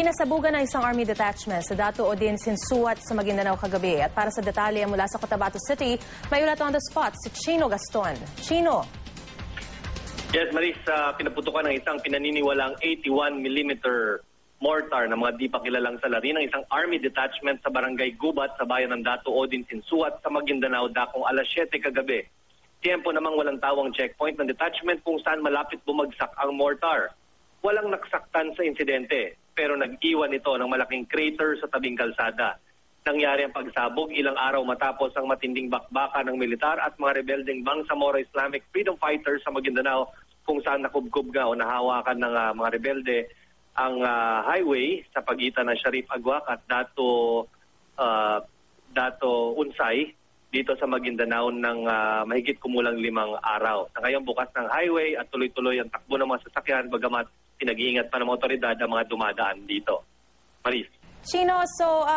Pinasabugan ng isang army detachment sa Dato Odin Sinsuat sa Maguindanao kagabi. At para sa detalye mula sa Cotabato City, may ulat on the spot si Chino Gaston. Chino. Yes, Maris, pinaputukan ng isang pinaniniwalang 81mm mortar na mga di pa kilalang salarin ng isang army detachment sa barangay Gubat sa bayan ng Dato Odin Sinsuat sa Maguindanao dakong alas 7 kagabi. Tiempo namang walang tawang checkpoint ng detachment kung saan malapit bumagsak ang mortar. Walang naksaktan sa insidente, pero nag-iwan ito ng malaking crater sa tabing kalsada. Nangyari ang pagsabog ilang araw matapos ang matinding bakbakan ng militar at mga rebeldeng Bangsamoro Islamic Freedom Fighters sa Maguindanao kung saan nakubkob nga o nahawakan ng mga rebelde ang highway sa pagitan ng Sharif Aguac at Dato Unsay dito sa Maguindanao ng mahigit kumulang 5 araw. Sa ngayong bukas ng highway at tuloy-tuloy ang takbo ng mga sasakyan bagamat pinag-iingat pa ng mga otoridad ang mga dumadaan dito. Maris. Chino, so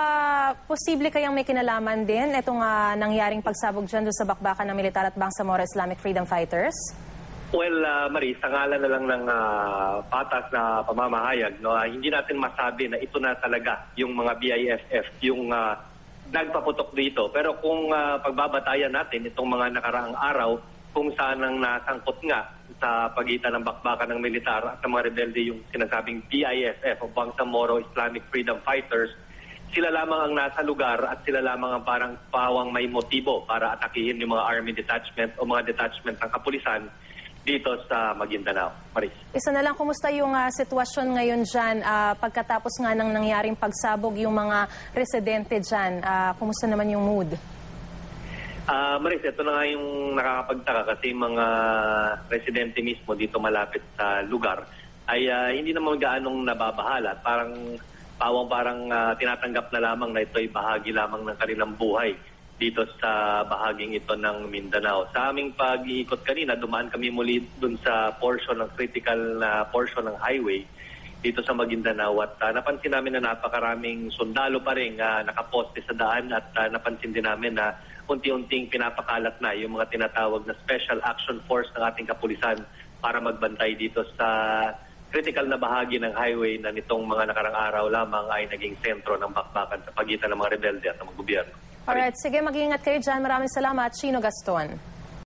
posible kayang may kinalaman din itong nangyaring pagsabog dyan doon sa bakbakan ng militar at Bangsamoro Islamic Freedom Fighters? Well, Maris, sa ngalan na lang ng patas na pamamahayag, no, hindi natin masabi na ito na talaga yung mga BIFF, yung nagpaputok dito. Pero kung pagbabatayan natin itong mga nakaraang araw, kung saan ang nasangkot nga sa pagitan ng bakbakan ng militar at ng mga rebelde yung sinasabing BIFF o Bangsamoro Islamic Freedom Fighters, sila lamang ang nasa lugar at sila lamang ang parang pawang may motibo para atakihin yung mga army detachment o mga detachment ng kapulisan dito sa Maguindanao. Maris. Isa na lang, kumusta yung sitwasyon ngayon dyan pagkatapos nga ng nangyaring pagsabog yung mga residente dyan? Kumusta naman yung mood? Maris, ito na nga yung nakakapagtaka kasi mga residente mismo dito malapit sa lugar ay hindi naman gaanong nababahala. Parang tinatanggap na lamang na ito ay bahagi lamang ng kanilang buhay dito sa bahaging ito ng Mindanao. Sa aming pag-iikot kanina, dumaan kami muli dun sa portion ng critical na portion ng highway dito sa Maguindanao at napansin namin na napakaraming sundalo pa rin nakaposte sa daan at napansin din namin na unti-unting pinapakalat na yung mga tinatawag na Special Action Force ng ating kapulisan para magbantay dito sa critical na bahagi ng highway na nitong mga nakarang araw lamang ay naging sentro ng bakbakan sa pagitan ng mga rebelde at ng mga gobyerno. Alright, sige, mag-iingat kayo dyan. Maraming salamat, Chino Gaston.